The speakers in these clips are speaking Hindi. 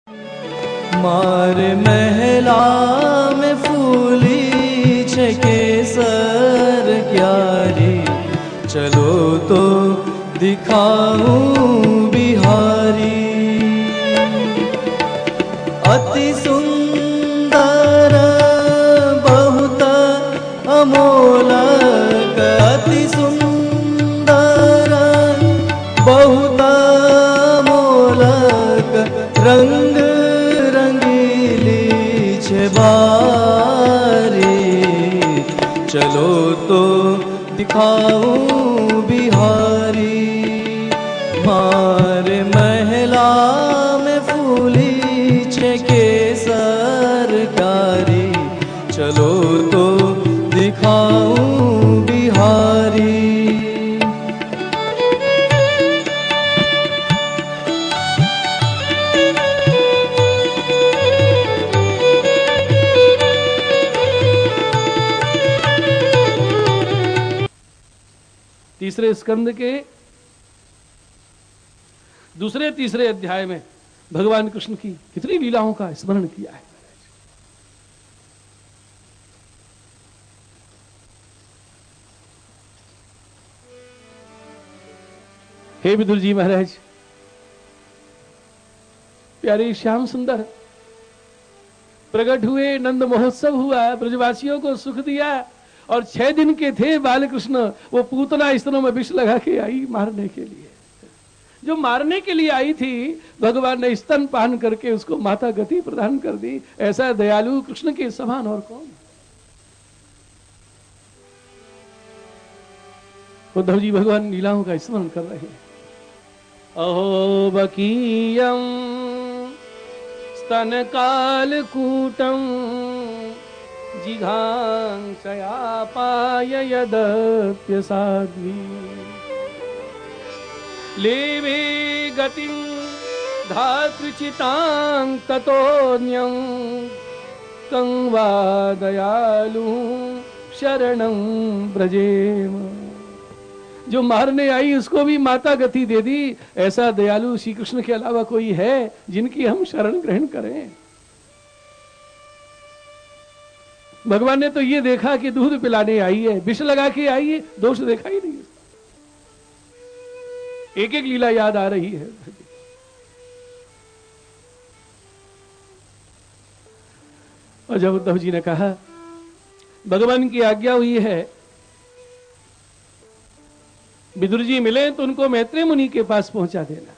मार महला में फूली छे केसर क्यारी, चलो तो दिखाऊं बिहारी। अति सुंदर बहुत अमोलक, अति सुंदर बहुत अमोलक, रंग रंगीली छे बारी, चलो तो दिखाऊं बिहारी। मार महला में फूली छे केसर कारी, चलो तो दिखाऊं बिहारी। तीसरे स्कंद के दूसरे तीसरे अध्याय में भगवान कृष्ण की कितनी लीलाओं का स्मरण किया है। हे विदुर जी महाराज, प्यारे श्याम सुंदर प्रकट हुए, नंद महोत्सव हुआ, ब्रजवासियों को सुख दिया, और 6 दिन के थे बालकृष्ण, वो पूतना स्तनों में विष लगा के आई मारने के लिए। जो मारने के लिए आई थी, भगवान ने स्तन पान करके उसको माता गति प्रदान कर दी। ऐसा दयालु कृष्ण के समान और कौन। उद्धव जी भगवान लीलाओं का स्मरण कर रहे हैं। अहो बकीयम स्तन काल कूटम जिघांसयापाय यदप्यसाध्वी, लेवे गतिं धातृचितां ततोऽन्यं कं वा दयालुं शरणं व्रजेम। जो मारने आई उसको भी माता गति दे दी। ऐसा दयालु श्री कृष्ण के अलावा कोई है जिनकी हम शरण ग्रहण करें? भगवान ने तो ये देखा कि दूध पिलाने आई है, विष लगा के आई है, दोष देखा ही नहीं। एक एक लीला याद आ रही है। और जब उद्धव जी ने कहा भगवान की आज्ञा हुई है विदुर जी मिले तो उनको मैत्रेय मुनि के पास पहुंचा देना।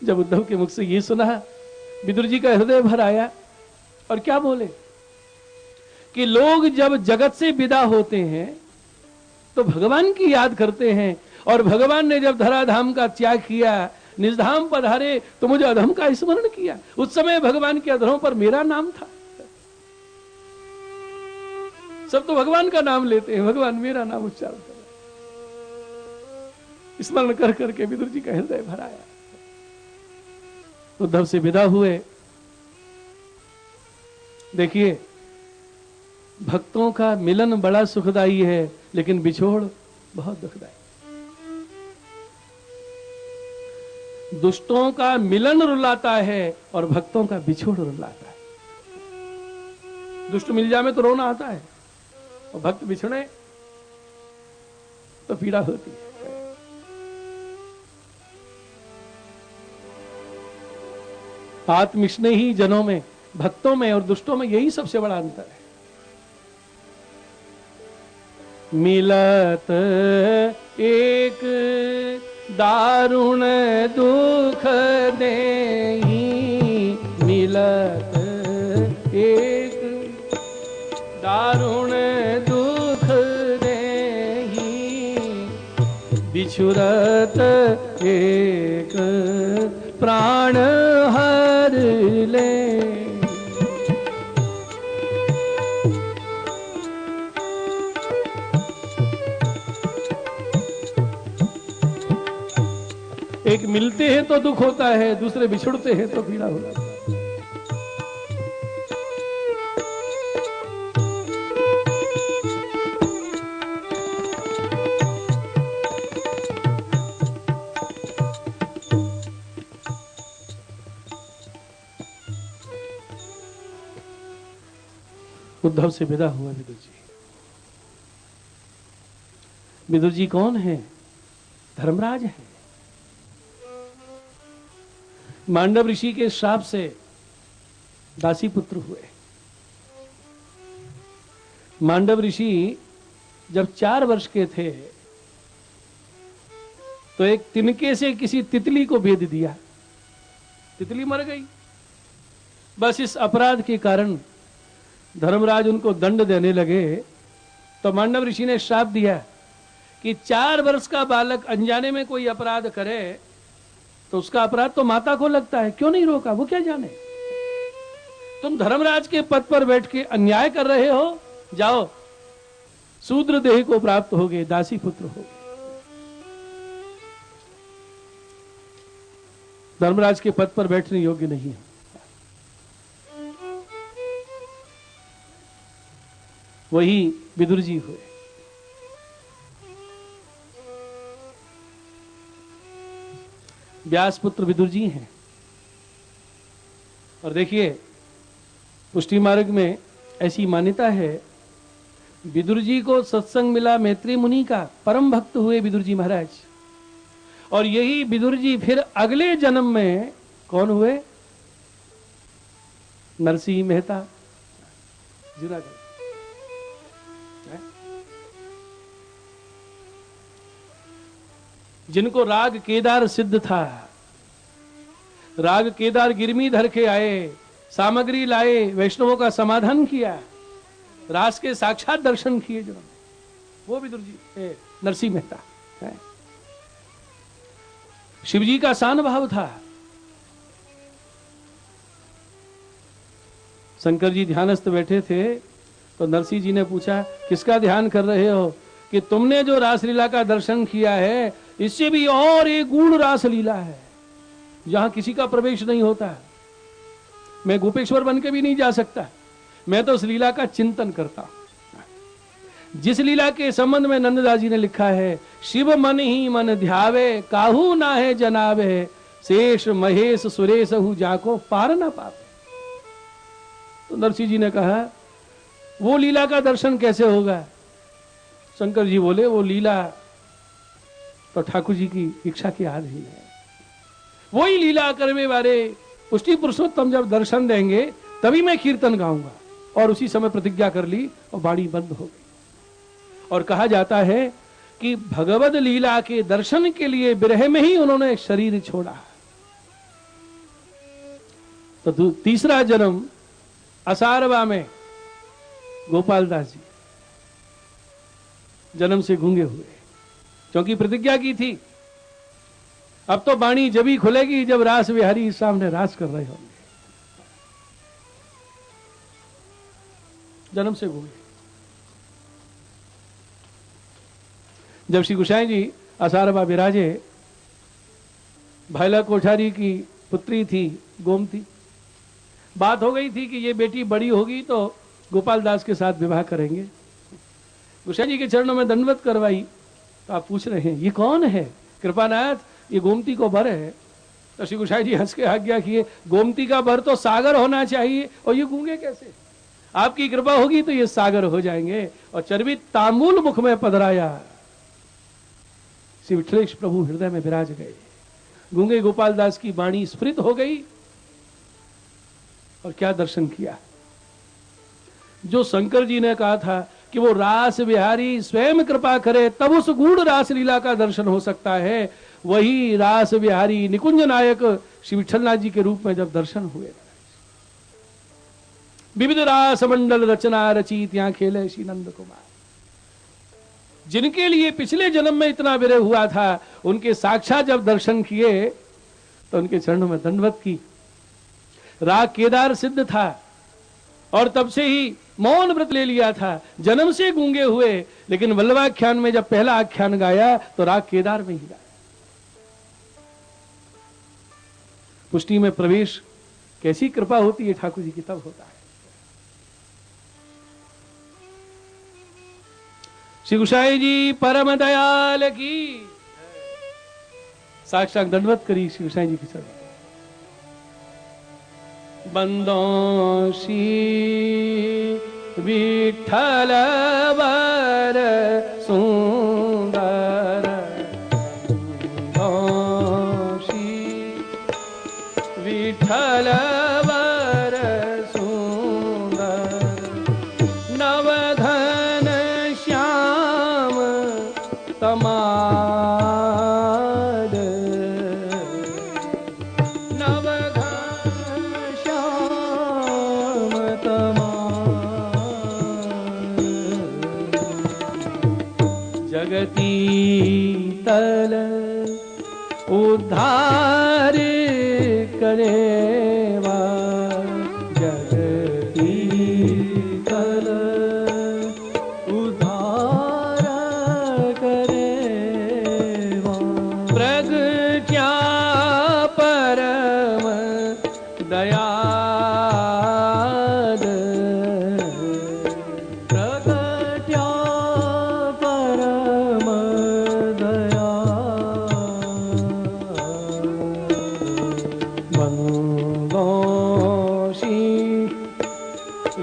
जब उद्धव के मुख से ये सुना, विदुर जी का हृदय भर आया और क्या बोले कि लोग जब जगत से विदा होते हैं तो भगवान की याद करते हैं, और भगवान ने जब धराधाम का त्याग किया, निजधाम पधारे तो मुझे अधम का स्मरण किया। उस समय भगवान के अधरों पर मेरा नाम था। सब तो भगवान का नाम लेते हैं, भगवान मेरा नाम उच्चारण कर रहे, स्मरण कर करके विदुर जी का हृदय भराया। उद्धव से विदा हुए। देखिए, भक्तों का मिलन बड़ा सुखदाई है, लेकिन बिछोड़ बहुत दुखदाई। दुष्टों का मिलन रुलाता है और भक्तों का बिछोड़ रुलाता है। दुष्ट मिल जाए तो रोना आता है, और भक्त बिछड़े तो पीड़ा होती है। आत्मिष्णे ही जनों में, भक्तों में और दुष्टों में यही सबसे बड़ा अंतर है। मिलत एक दारुण दुख देही, मिलत एक दारुण दुख देही, बिछुरत एक प्राण हर ले। एक मिलते हैं तो दुख होता है, दूसरे बिछुड़ते हैं तो पीड़ा होता है। उद्धव से विदा हुआ विदुर जी। विदुर जी कौन है? धर्मराज है। मांडव ऋषि के श्राप से दासी पुत्र हुए। मांडव ऋषि जब 4 वर्ष के थे तो एक तिनके से किसी तितली को भेद दिया, तितली मर गई। बस इस अपराध के कारण धर्मराज उनको दंड देने लगे तो मांडव ऋषि ने श्राप दिया कि 4 वर्ष का बालक अनजाने में कोई अपराध करे तो उसका अपराध तो माता को लगता है, क्यों नहीं रोका? वो क्या जाने? तुम धर्मराज के पद पर बैठ के अन्याय कर रहे हो, जाओ शूद्र देह को प्राप्त होगे, दासी पुत्र होगे। धर्मराज के पद पर बैठने योग्य नहीं है। वही विदुर जी हुए। व्यास पुत्र विदुर जी हैं। और देखिए पुष्टि मार्ग में ऐसी मान्यता है, विदुर जी को सत्संग मिला मैत्री मुनि का, परम भक्त हुए विदुर जी महाराज। और यही विदुर जी फिर अगले जन्म में कौन हुए? नरसिंह मेहता, जूनागढ़। जिनको राग केदार सिद्ध था, राग केदार गिरमी धर के आए, सामग्री लाए, वैष्णवों का समाधान किया, रास के साक्षात दर्शन किए जिन्होंने, वो विदुर जी नरसिंह मेहता है। शिवजी का शान भाव था। शंकर जी ध्यानस्थ बैठे थे तो नरसिंह जी ने पूछा, किसका ध्यान कर रहे हो? कि तुमने जो रासलीला का दर्शन किया है इससे भी और एक गुण रासलीला है जहां किसी का प्रवेश नहीं होता। मैं गोपेश्वर बन के भी नहीं जा सकता, मैं तो उस लीला का चिंतन करता हूं। जिस लीला के संबंध में नंददास जी ने लिखा है, शिव मन ही मन ध्यावे, काहू ना है जनावे, शेष महेश सुरेश हु जाको पार ना पावे। तो नरसिंह जी ने कहा, वो लीला का दर्शन कैसे होगा? शंकर जी बोले, वो लीला तो ठाकुर जी की इच्छा के अधीन है। वही लीला करने वाले पुष्टि पुरुषोत्तम जब दर्शन देंगे तभी मैं कीर्तन गाऊंगा। और उसी समय प्रतिज्ञा कर ली और वाणी बंद हो गई। और कहा जाता है कि भगवद लीला के दर्शन के लिए विरह में ही उन्होंने शरीर छोड़ा। तो तीसरा जन्म असारवा में गोपाल दास जी जन्म से गूंगे हुए, क्योंकि प्रतिज्ञा की थी अब तो वाणी जब ही खुलेगी जब रास विहारी सामने रास कर रहे होंगे। जन्म से गूंगे। जब श्री गोसाई जी असारवा विराजे, भाईला कोठारी की पुत्री थी गोमती। बात हो गई थी कि ये बेटी बड़ी होगी तो गोपाल दास के साथ विवाह करेंगे। गोसाई जी के चरणों में दंडवत करवाई तो आप पूछ रहे हैं ये कौन है? कृपानाथ, ये गोमती को बर है। तो श्री गोसाई जी हंस के आज्ञा किए, गोमती का बर तो सागर होना चाहिए और ये गूंगे कैसे? आपकी कृपा होगी तो ये सागर हो जाएंगे। और चर्वित तांबूल मुख में पधराया, श्री विठलेश प्रभु हृदय में विराज गए। गूंगे गोपाल दास की वाणी स्फुरित हो गई और क्या दर्शन किया। जो शंकर जी ने कहा था कि वो रास विहारी स्वयं कृपा करे तब उस गूढ़ रास लीला का दर्शन हो सकता है, वही रास विहारी निकुंज नायक श्री विठलनाथ जी के रूप में जब दर्शन हुए। विविध रास मंडल रचना रचित यहाँ खेले श्री नंद कुमार। जिनके लिए पिछले जन्म में इतना विरह हुआ था, उनके साक्षात जब दर्शन किए तो उनके चरणों में दंडवत की। राग केदार सिद्ध था और तब से ही मौन व्रत ले लिया था, जन्म से गूंगे हुए, लेकिन वल्लभाख्यान में जब पहला आख्यान गाया तो राग केदार में ही गाया। पुष्टि में प्रवेश कैसी कृपा होती है ठाकुर जी की, तब होता है। श्री गोसाई जी परम दयाल की साक्षात दंडवत करी श्री गोसाई जी की चरण। बंदों सी विठ्ठल वर सुंदर घोषी विठ्ठल वर सुंदर नवघन श्याम तमाड नवघन श्याम तमाड जगती तल उद्धार करेवा जगती तल उद्धार करेवा प्रगट्या परम दयाद प्रगट्या परम मंगोषी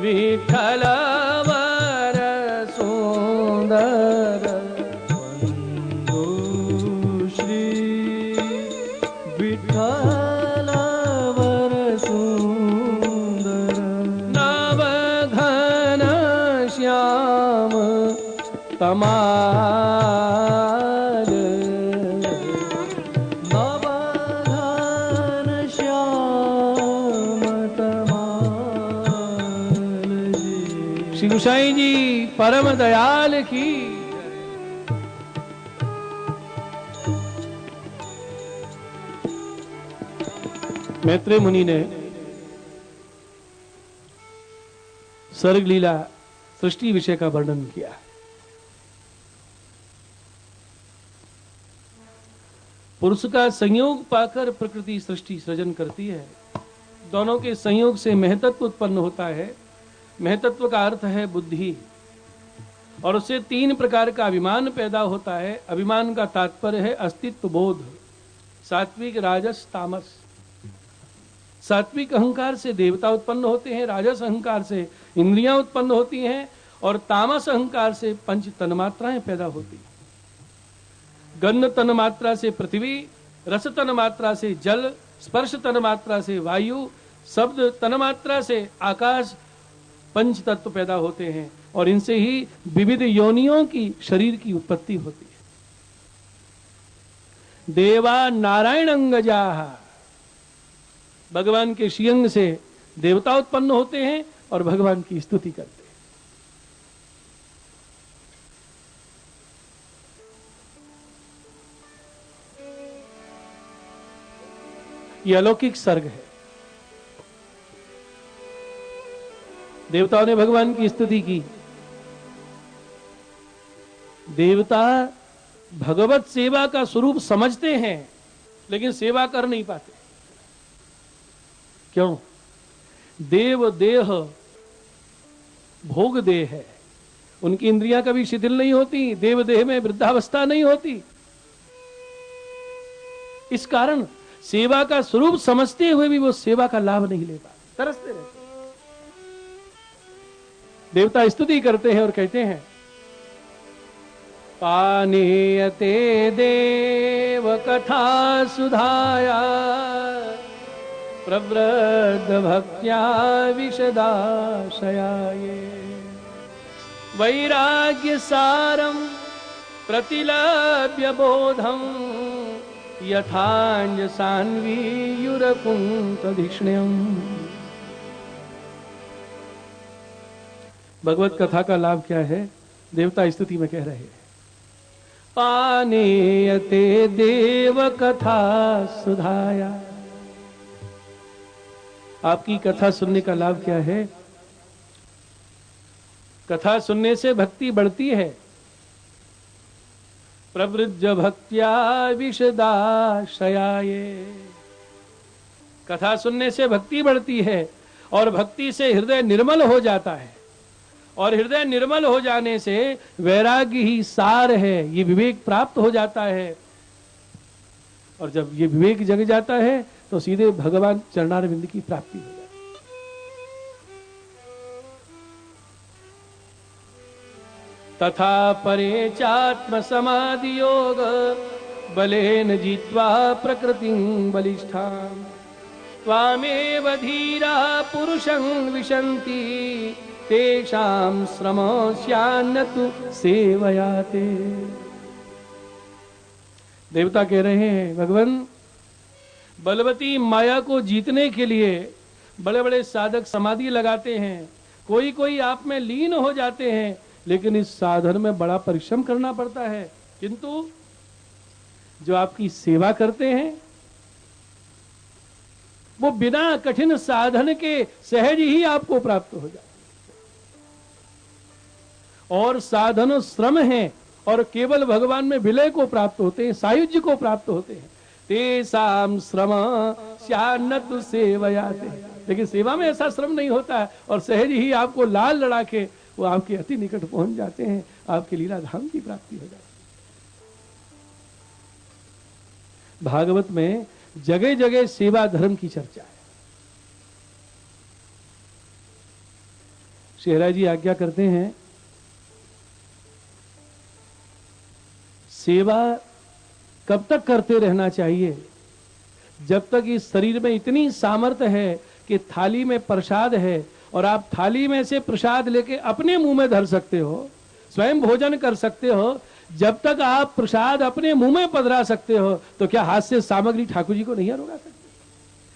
विठ्ठल वर सुंदर वंदो श्री विठ्ठल वर सुंदर नवघन श्याम तमाल नवघन श्याम तमाल जी। श्री गोसाई जी परम दयाल की मैत्रेय मुनि ने सर्ग लीला सृष्टि विषय का वर्णन किया। पुरुष का संयोग पाकर प्रकृति सृष्टि सृजन करती है। दोनों के संयोग से महतत्व उत्पन्न होता है। महतत्व का अर्थ है बुद्धि, और उससे 3 प्रकार का अभिमान पैदा होता है। अभिमान का तात्पर्य है अस्तित्व बोध, सात्विक, राजस, तामस। सात्विक अहंकार से देवता उत्पन्न होते हैं, राजस अहंकार से इंद्रियां उत्पन्न होती हैं, और तामस अहंकार से 5 तन्मात्राएं पैदा होती हैं। गंध तन्मात्रा से पृथ्वी, रस तन्मात्रा से जल, स्पर्श तन्मात्रा से वायु, शब्द तन्मात्रा से आकाश, 5 तत्व पैदा होते हैं, और इनसे ही विविध योनियों की शरीर की उत्पत्ति होती है। देवा नारायण अंगजाः, भगवान के श्रीअंग से देवता उत्पन्न होते हैं और भगवान की स्तुति करते हैं। यह अलौकिक सर्ग है। देवताओं ने भगवान की स्तुति की। देवता भगवत सेवा का स्वरूप समझते हैं, लेकिन सेवा कर नहीं पाते। क्यों? देव देह भोग देह है, उनकी इंद्रियां कभी शिथिल नहीं होती, देव देह में वृद्धावस्था नहीं होती। इस कारण सेवा का स्वरूप समझते हुए भी वो सेवा का लाभ नहीं ले पाते, तरसते रहते हैं। देवता स्तुति करते हैं और कहते हैं, पानीयते देव कथा सुधाया प्रवृद्ध भक्त्या विशदाशयाये वैराग्य सारम प्रतिलभ्य बोधम यथांज सान्वीयुरकुंतधिष्ण्यम। भगवत कथा का लाभ क्या है? देवता स्तुति में कह रहे हैं, पानीयते देव कथा सुधाया। आपकी कथा सुनने का लाभ क्या है? कथा सुनने से भक्ति बढ़ती है। प्रवृद्ध भक्त्या विशदाशयाये, कथा सुनने से भक्ति बढ़ती है और भक्ति से हृदय निर्मल हो जाता है, और हृदय निर्मल हो जाने से वैराग्य ही सार है, ये विवेक प्राप्त हो जाता है। और जब ये विवेक जग जाता है तो सीधे भगवान चरणारविंद की प्राप्ति हो जाती है। तथा परे चात्म समाधि योग बलेन जित्वा प्रकृतिं बलिष्ठाम् त्वामेव धीरा पुरुषं विशन्ति तेषां श्रमस्यान्न तु सेवयाते। देवता कह रहे हैं भगवान, बलवती माया को जीतने के लिए बड़े बड़े साधक समाधि लगाते हैं, कोई कोई आप में लीन हो जाते हैं, लेकिन इस साधन में बड़ा परिश्रम करना पड़ता है। किंतु जो आपकी सेवा करते हैं वो बिना कठिन साधन के सहज ही आपको प्राप्त हो जाए। और साधन श्रम है और केवल भगवान में विलय को प्राप्त होते हैं, सायुज्य को प्राप्त होते हैं। तेसाम श्रम स्यान्नतु सेवयाते। लेकिन सेवा में ऐसा श्रम नहीं होता है और सहज ही आपको लाल लड़ा के वो आपके अति निकट पहुंच जाते हैं, आपके लीला धाम की प्राप्ति हो जाती है। भागवत में जगह जगह सेवा धर्म की चर्चा है। शेरा जी आज्ञा करते हैं, सेवा कब तक करते रहना चाहिए? जब तक इस शरीर में इतनी सामर्थ्य है कि थाली में प्रसाद है और आप थाली में से प्रसाद लेके अपने मुंह में धर सकते हो, स्वयं भोजन कर सकते हो। जब तक आप प्रसाद अपने मुंह में पधरा सकते हो तो क्या हाथ से सामग्री ठाकुर जी को नहीं रोका सकते?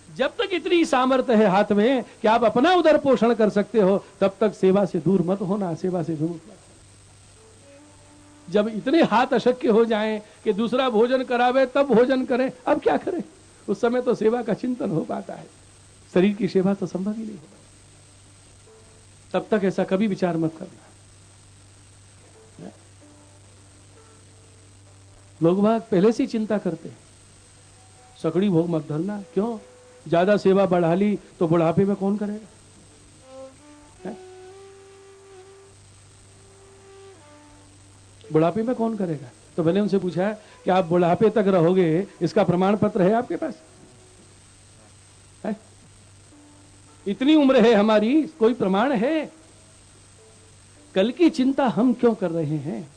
जब तक इतनी सामर्थ्य है हाथ में कि आप अपना उदर पोषण कर सकते हो, तब तक सेवा से दूर मत होना, सेवा से दूर मत। जब इतने हाथ अशक्य हो जाएं कि दूसरा भोजन करावे तब भोजन करें, अब क्या करें? उस समय तो सेवा का चिंतन हो पाता है, शरीर की सेवा तो संभव ही नहीं होता। तब तक ऐसा कभी विचार मत करना। लोग बाग पहले से चिंता करते हैं, सकड़ी भोग मत धरना। क्यों? ज्यादा सेवा बढ़ा ली तो बुढ़ापे में कौन करेगा? बुढ़ापे में कौन करेगा? तो मैंने उनसे पूछा कि आप बुढ़ापे तक रहोगे, इसका प्रमाण पत्र है आपके पास? है? इतनी उम्र है हमारी, कोई प्रमाण है? कल की चिंता हम क्यों कर रहे हैं?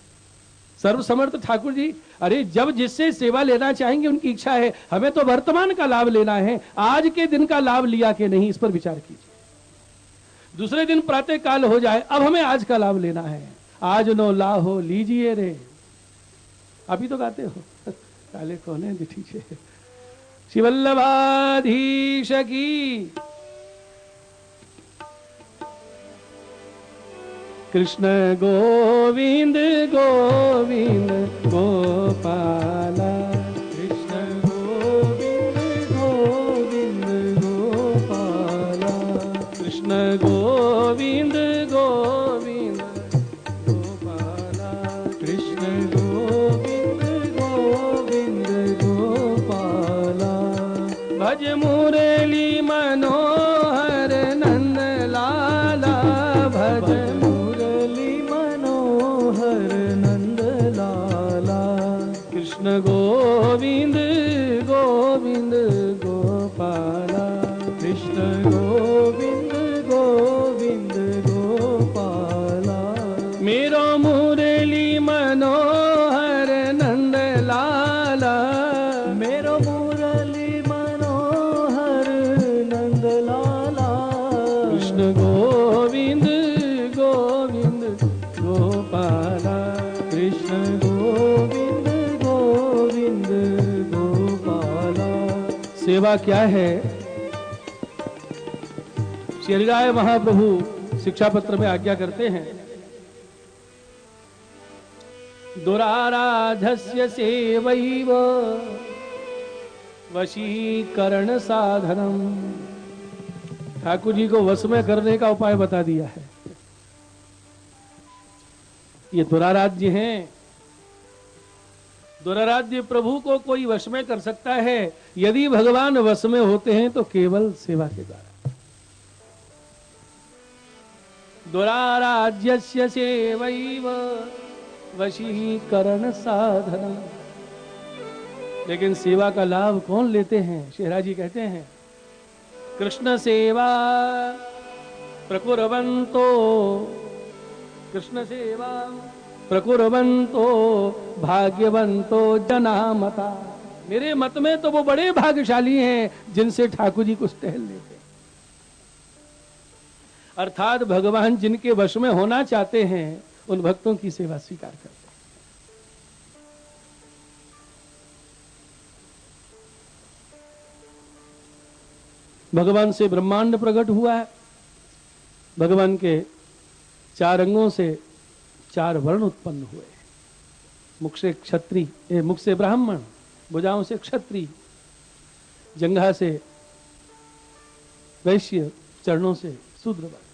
सर्वसमर्थ ठाकुर जी, अरे जब जिससे सेवा लेना चाहेंगे उनकी इच्छा है, हमें तो वर्तमान का लाभ लेना है, आज के दिन का लाभ लिया कि नहीं, इस पर विचार कीजिए। दूसरे दिन प्रातः काल हो जाए, अब हमें आज का लाभ लेना है। आज नो लाहो लीजिए रे, अभी तो गाते हो काले कोने दिठी छे। शिवल्लभाधीश की कृष्ण गोविंद गोविंद गोपाला, कृष्ण गोविंद गोविंद गोपाला, कृष्ण गोविंद गोविंद गोपाला, कृष्ण गोविंद गोविंद गोपाला। भज मुरली मनोहर नंद लाला, भज कृष्ण गोविंद गोविंद गोपाला, कृष्ण गोविंद गोविंद गोपाला। मेरो मुरली मनोहर नंद लाला, मेरो मुरली मनोहर नंद लाला, कृष्ण गोविंद गोविंद गोपाला, कृष्ण गोविंद गोविंद गोपाला। सेवा क्या है? श्री राय महाप्रभु शिक्षा पत्र में आज्ञा करते हैं, दुराराधस्य सेवैव वशीकरण साधनम। ठाकुर जी को वश में करने का उपाय बता दिया है। ये दुराराध्य हैं, दुराराध्य प्रभु को कोई वश में कर सकता है यदि भगवान वश में होते हैं तो केवल सेवा के द्वारा। दुराराध्यस्य सेवैव वशीकरण साधन। लेकिन सेवा का लाभ कौन लेते हैं? शेरा जी कहते हैं, कृष्ण सेवा प्रकुर्वन्तो, कृष्ण सेवा प्रकुर्वन्तो भाग्यवंतो जनामता। मेरे मत में तो वो बड़े भाग्यशाली हैं जिनसे ठाकुर जी कुछ टहल लेते। अर्थात भगवान जिनके वश में होना चाहते हैं उन भक्तों की सेवा स्वीकार करते हैं। भगवान से ब्रह्मांड प्रकट हुआ है। भगवान के 4 अंगों से 4 वर्ण उत्पन्न हुए। मुख से क्षत्रिय, मुख से ब्राह्मण, भुजाओं से क्षत्रिय, जंघा से वैश्य, चरणों से शूद्र वर्ण।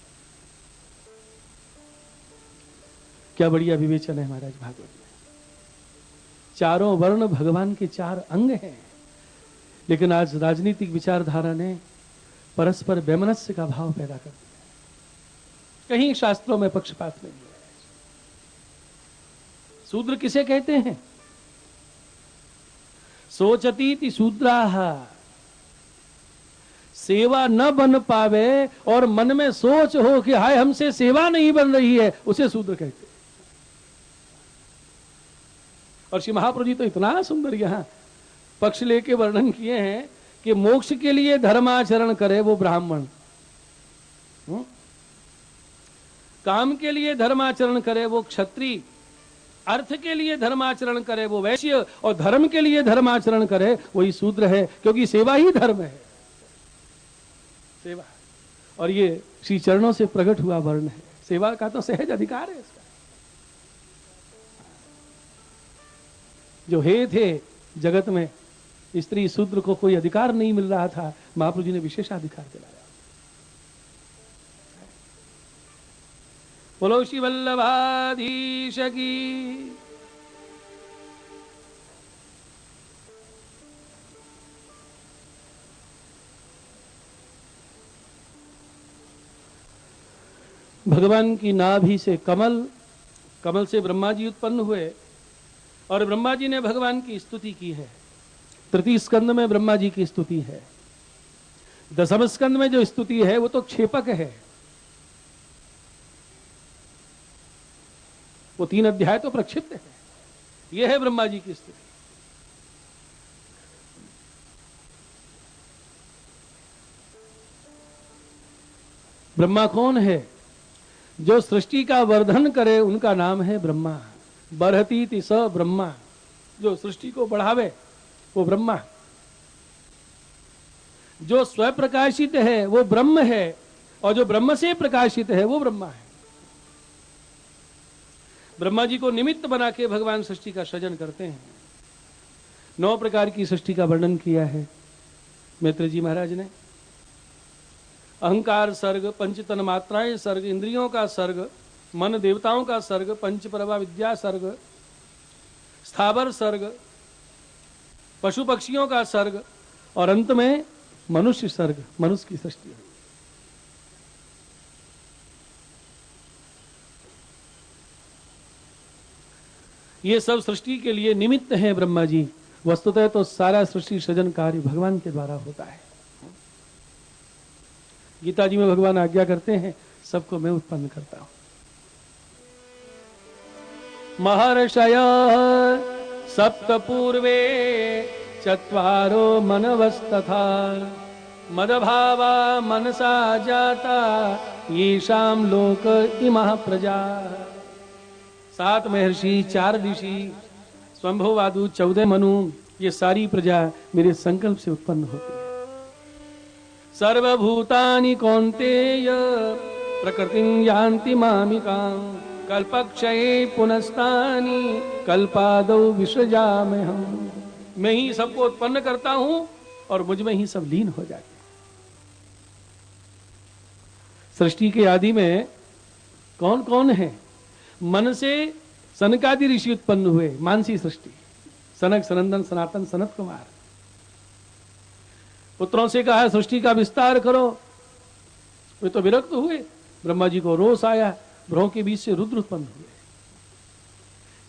क्या बढ़िया विवेचन है महाराज भागवत में। चारों वर्ण भगवान के 4 अंग हैं। लेकिन आज राजनीतिक विचारधारा ने परस्पर वैमनस्य का भाव पैदा कर दिया। कहीं शास्त्रों में पक्षपात नहीं है। शूद्र किसे कहते हैं? सोचती शूद्राः, सेवा न बन पावे और मन में सोच हो कि हाय हमसे सेवा नहीं बन रही है, उसे शूद्र कहते हैं। और श्री महाप्रभु जी तो इतना सुंदर यहां पक्ष लेके वर्णन किए हैं कि मोक्ष के लिए धर्माचरण करे वो ब्राह्मण, काम के लिए धर्माचरण करे वो क्षत्रिय, अर्थ के लिए धर्माचरण करे वो वैश्य, और धर्म के लिए धर्माचरण करे वही शूद्र है, क्योंकि सेवा ही धर्म है। सेवा, और ये श्री चरणों से प्रकट हुआ वर्ण है। सेवा का तो सहज अधिकार है इसका। जो हे थे जगत में स्त्री शूद्र को कोई अधिकार नहीं मिल रहा था, महाप्रभु जी ने विशेषाधिकार दिलाया। बोलो श्री वल्लभाधीश की। भगवान की नाभि से कमल, कमल से ब्रह्मा जी उत्पन्न हुए और ब्रह्मा जी ने भगवान की स्तुति की है। 3 स्कंद में ब्रह्मा जी की स्तुति है। 10वें स्कंद में जो स्तुति है वो तो क्षेपक है। वो 3 अध्याय तो प्रक्षिप्त है। यह है ब्रह्मा जी की स्तुति। ब्रह्मा कौन है? जो सृष्टि का वर्धन करे उनका नाम है ब्रह्मा। बरहती स ब्रह्मा, जो सृष्टि को बढ़ावे वो ब्रह्मा। जो स्वप्रकाशित है वो ब्रह्म है, और जो ब्रह्म से प्रकाशित है वो ब्रह्मा है। ब्रह्मा जी को निमित्त बना के भगवान सृष्टि का सृजन करते हैं। 9 प्रकार की सृष्टि का वर्णन किया है मैत्र जी महाराज ने। अहंकार सर्ग, पंचतन मात्राएं सर्ग, इंद्रियों का सर्ग, मन देवताओं का सर्ग, पंच प्रभा विद्या सर्ग, स्थावर सर्ग, पशु पक्षियों का सर्ग, और अंत में मनुष्य सर्ग, मनुष्य की सृष्टि है। ये सब सृष्टि के लिए निमित्त हैं ब्रह्मा जी। वस्तुतः तो सारा सृष्टि सृजन कार्य भगवान के द्वारा होता है। गीता जी में भगवान आज्ञा करते हैं, सबको मैं उत्पन्न करता हूं। महर्षय सप्त पूर्वे चत्वारो मनवस्तथा मदभावा मनसा जाता येषाम लोक इमः प्रजा। 7 महर्षि, 4 ऋषि, स्वयंभुवादु, 14 मनु, ये सारी प्रजा मेरे संकल्प से उत्पन्न होती है। सर्वभूतानि कौन्तेय प्रकृतिं यान्ति मामिकां कल्पक्षये पुनस्तानि कल्पादौ विसृजाम्यहम्। मैं ही सबको उत्पन्न करता हूं और मुझ में ही सब लीन हो जाते हैं। सृष्टि के आदि में कौन कौन है? मन से सनकादि ऋषि उत्पन्न हुए, मानसी सृष्टि, सनक, सनंदन, सनातन, सनत कुमार। पुत्रों से कहा सृष्टि का विस्तार करो, वे तो विरक्त हुए। ब्रह्मा जी को रोष आया, भ्रों के बीच से रुद्र उत्पन्न हुए।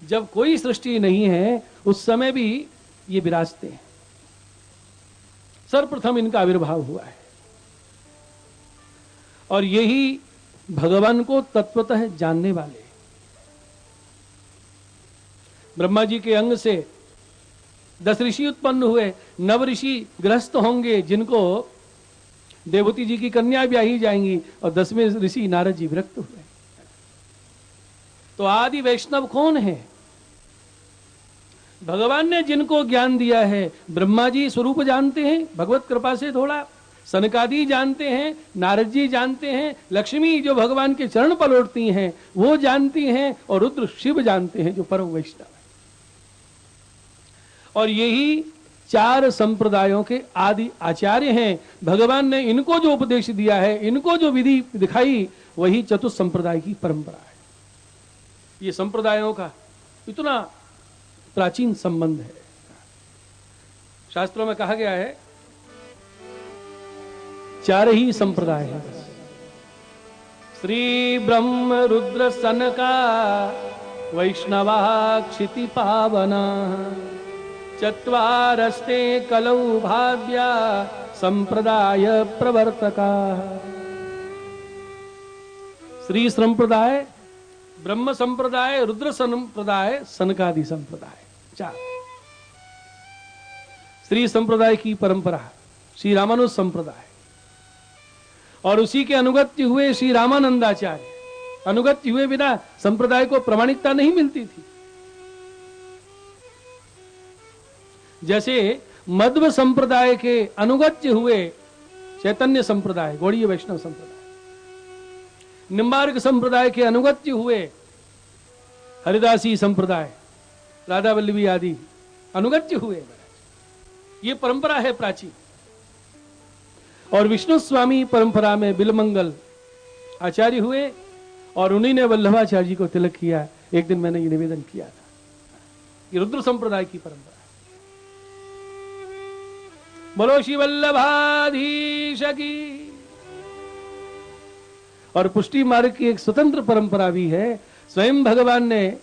जब कोई सृष्टि नहीं है उस समय भी ये विराजते हैं। सर्वप्रथम इनका आविर्भाव हुआ है, और यही भगवान को तत्वतः जानने वाले, ब्रह्मा जी के अंग से 10 ऋषि उत्पन्न हुए, 9 ऋषि गृहस्थ होंगे जिनको देवती जी की कन्या ब्याही जाएंगी, और 10वें ऋषि नारद जी विरक्त हुए। तो आदि वैष्णव कौन है? भगवान ने जिनको ज्ञान दिया है, ब्रह्मा जी स्वरूप जानते हैं भगवत कृपा से थोड़ा, सनकादि जानते हैं, नारद जी जानते हैं, लक्ष्मी जो भगवान के चरण पर लौटती हैं वो जानती हैं, और रुद्र शिव जानते हैं जो परम वैष्णव है। और यही 4 संप्रदायों के आदि आचार्य हैं। भगवान ने इनको जो उपदेश दिया है, इनको जो विधि दिखाई, वही चतुर्थ संप्रदाय की परंपरा है। ये संप्रदायों का इतना प्राचीन संबंध है। शास्त्रों में कहा गया है 4 ही संप्रदाय है, श्री ब्रह्म रुद्र सनका वैष्णवा क्षिति पावना चत्वारस्ते कलौ भाव्या संप्रदाय प्रवर्तका। श्री संप्रदाय, ब्रह्म संप्रदाय, रुद्र संप्रदाय, सनकादि संप्रदाय, 4। श्री संप्रदाय की परंपरा श्री रामानुज संप्रदाय, और उसी के अनुगत्य हुए श्री रामानंदाचार्य। अनुगत्य हुए बिना संप्रदाय को प्रामाणिकता नहीं मिलती थी। जैसे मध्व संप्रदाय के अनुगत्य हुए चैतन्य संप्रदाय, गौड़ीय वैष्णव संप्रदाय, निम्बार्क संप्रदाय के अनुगत्य हुए हरिदासी संप्रदाय, राधा वल्लभी आदि अनुगत्य हुए। ये परंपरा है प्राचीन। और विष्णु स्वामी परंपरा में बिलमंगल आचार्य हुए, और उन्हीं ने वल्लभाचार्य जी को तिलक किया। एक दिन मैंने ये निवेदन किया था, ये रुद्र संप्रदाय की परंपरा। बोलो श्री वल्लभाधीश की। और पुष्टि मार्ग की एक स्वतंत्र परंपरा भी है। स्वयं भगवान ने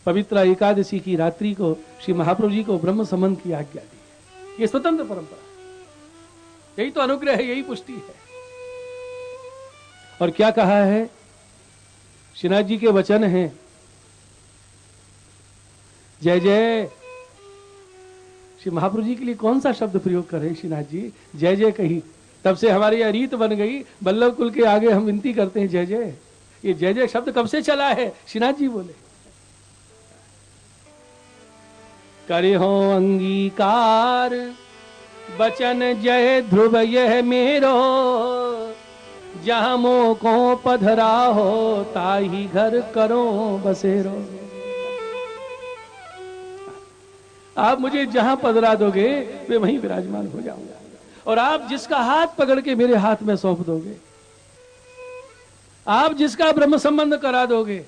पवित्र एकादशी की रात्रि को श्री महाप्रभु जी को ब्रह्म संबंध की आज्ञा दी है। ये स्वतंत्र परंपरा, यही तो अनुग्रह है, यही पुष्टि है। और क्या कहा है? श्रीनाथ जी के वचन हैं, जय जय। श्री महाप्रभु जी के लिए कौन सा शब्द प्रयोग कर रहे हैं श्रीनाथ जी? जय जय कही। तब से हमारी यह रीत बन गई, बल्लभ कुल के आगे हम विनती करते हैं जय जय। ये जय जय शब्द कब से चला है? श्रीनाथ जी बोले, करे हो अंगीकार बचन जय ध्रुव यह मेरो, जहां मो को पधरा हो ताही घर करो बसेरो। आप मुझे जहां पधरा दोगे वे वहीं विराजमान हो जाऊंगा, और आप जिसका हाथ पकड़ के मेरे हाथ में सौंप दोगे, आप जिसका ब्रह्म संबंध करा दोगे।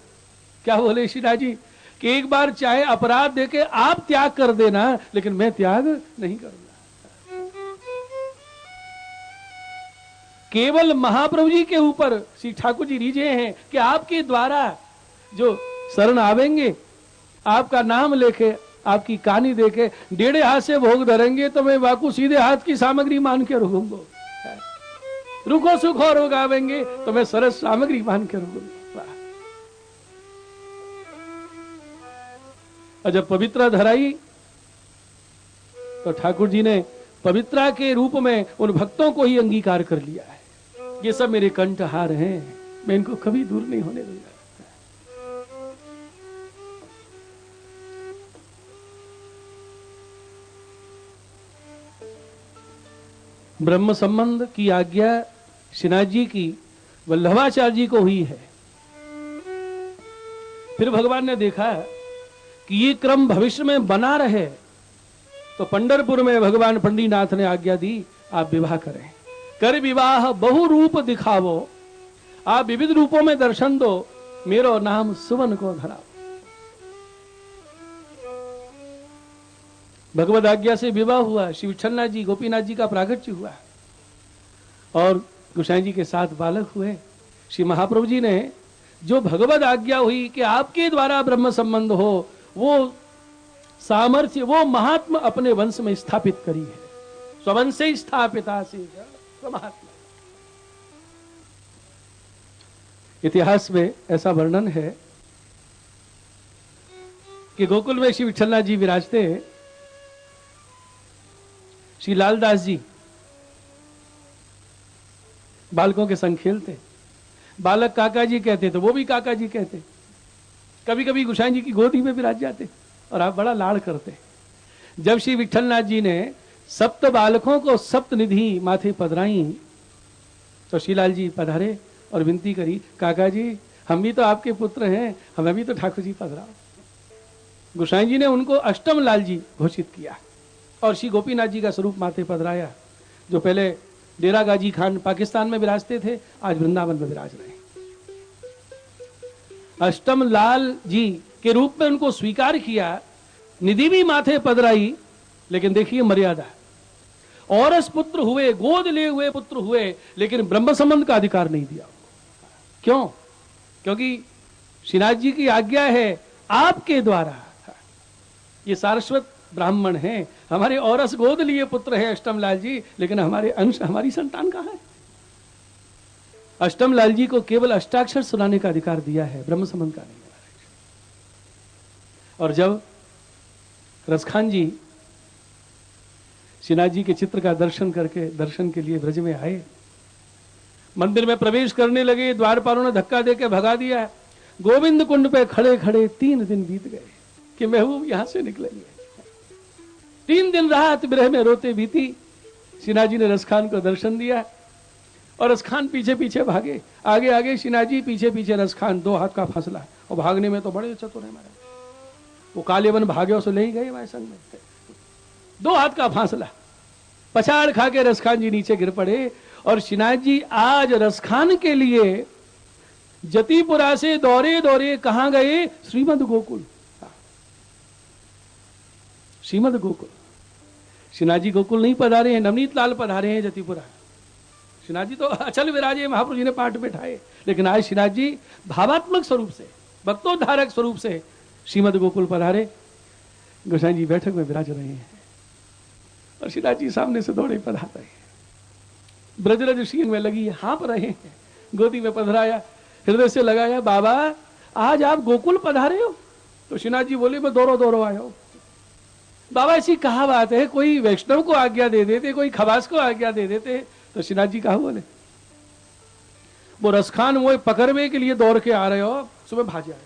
क्या बोले श्रीनाथ जी कि एक बार चाहे अपराध देके आप त्याग कर देना, लेकिन मैं त्याग नहीं करूंगा। केवल महाप्रभु जी के ऊपर श्री ठाकुर जी रीझे हैं कि आपके द्वारा जो शरण आवेंगे, आपका नाम लेके, आपकी कहानी देखे, 1.5 हाथ से भोग धरेंगे तो मैं वाकू सीधे हाथ की सामग्री मान के रुकूंगा। रुको सुख और उगावेंगे तो मैं सरस सामग्री मान के रुकूंगा। और जब पवित्रा धराई तो ठाकुर जी ने पवित्रा के रूप में उन भक्तों को ही अंगीकार कर लिया है। ये सब मेरे कंठहार हैं, मैं इनको कभी दूर नहीं होने दूंगा। ब्रह्म संबंध की आज्ञा श्रीनाथ जी की वल्लभाचार्य जी को हुई है। फिर भगवान ने देखा कि ये क्रम भविष्य में बना रहे, तो पंढरपुर में भगवान पंडीनाथ ने आज्ञा दी, आप विवाह करें। कर विवाह बहु रूप दिखावो, आप विविध रूपों में दर्शन दो, मेरो नाम सुवन को धराओ। भगवद आज्ञा से विवाह हुआ। श्री विठलनाथ जी, गोपीनाथ जी का प्रागट्य हुआ, और गोसाई जी के साथ बालक हुए। श्री महाप्रभु जी ने जो भगवद आज्ञा हुई कि आपके द्वारा ब्रह्म संबंध हो, वो सामर्थ्य, वो महात्मा अपने वंश में स्थापित करी है। स्ववंश से स्थापिता से महात्मा। इतिहास में ऐसा वर्णन है कि गोकुल में श्री विठलनाथ जी विराजते हैं। श्री लालदास जी बालकों के संग खेलते, बालक काका जी कहते तो वो भी काका जी कहते, कभी कभी गोसाई जी की गोदी में विराज जाते और आप बड़ा लाड़ करते। जब श्री विठलनाथ जी ने सप्त बालकों को सप्त निधि माथे पधराई तो श्रीलाल जी पधारे और विनती करी, काका जी हम भी तो आपके पुत्र हैं, हमें भी तो ठाकुर जी पधराओ। गोसाई जी ने उनको अष्टम लाल जी घोषित किया और श्री गोपीनाथ जी का स्वरूप माथे पधराया, जो पहले डेरा गाजी खान पाकिस्तान में विराजते थे, आज वृंदावन में विराज रहे हैं। अष्टम लाल जी के रूप में उनको स्वीकार किया, निधि भी माथे पधराई, लेकिन देखिए मर्यादा, औरस पुत्र हुए, गोद ले हुए पुत्र हुए, लेकिन ब्रह्म संबंध का अधिकार नहीं दिया। क्यों? क्योंकि श्रीनाथ जी की आज्ञा है आपके द्वारा, ये सारस्वत ब्राह्मण हैं, हमारे औरस गोद लिए पुत्र है अष्टम लाल जी, लेकिन हमारे अंश, हमारी संतान कहां है? अष्टम लाल जी को केवल अष्टाक्षर सुनाने का अधिकार दिया है, ब्रह्म संबंध का नहीं। और जब रसखान जी श्रीनाथ जी के चित्र का दर्शन करके दर्शन के लिए ब्रज में आए, मंदिर में प्रवेश करने लगे, द्वारपालों ने धक्का देकर भगा दिया। गोविंद कुंड पे खड़े खड़े 3 दिन बीत गए कि महबूब यहां से निकलेंगे। 3 दिन रात विरह में रोते बीती। श्रीनाथ जी ने रसखान को दर्शन दिया और रसखान पीछे पीछे भागे, आगे आगे श्रीनाथ जी, पीछे पीछे रसखान, 2 हाथ का फासला, और भागने में तो बड़े चतुर है हमारे। वो काले वन भागे उसे ले ही गए हमारे संग में, 2 हाथ का फासला, पछाड़ खा के रसखान जी नीचे गिर पड़े। और श्रीनाथ जी आज रसखान के लिए जतीपुरा से दौरे दौरे कहां गए? श्रीमद गोकुल। श्रीमद गोकुल, श्रीनाथ जी गोकुल नहीं पधारे हैं, नवनीत लाल पधारे हैं जतीपुरा। श्रीनाथ जी तो अचल विराजे, महाप्रभु जी ने पाठ बैठाए, लेकिन आज श्रीनाथ जी भावात्मक स्वरूप से, भक्तोद्धारक स्वरूप से श्रीमद गोकुल पधारे। गोसाई जी बैठक में विराज रहे हैं और श्रीनाथ जी सामने से दौड़े पधार रहे हैं, ब्रजरज शीन में लगी हाँप रहे हैं, गोदी में पधराया, हृदय से लगाया, बाबा आज आप गोकुल पधारे हो? तो श्रीनाथ जी बोले मैं दौड़ो दौड़ो आया हूं। बाबा ऐसी कहा बात है, कोई वैष्णव को आज्ञा दे देते, कोई खवास को आज्ञा दे देते। तो श्रीनाथ जी कहा बोले, वो रसखान वो पकड़ने के लिए दौड़ के आ रहे हो, सुबह भाज आए।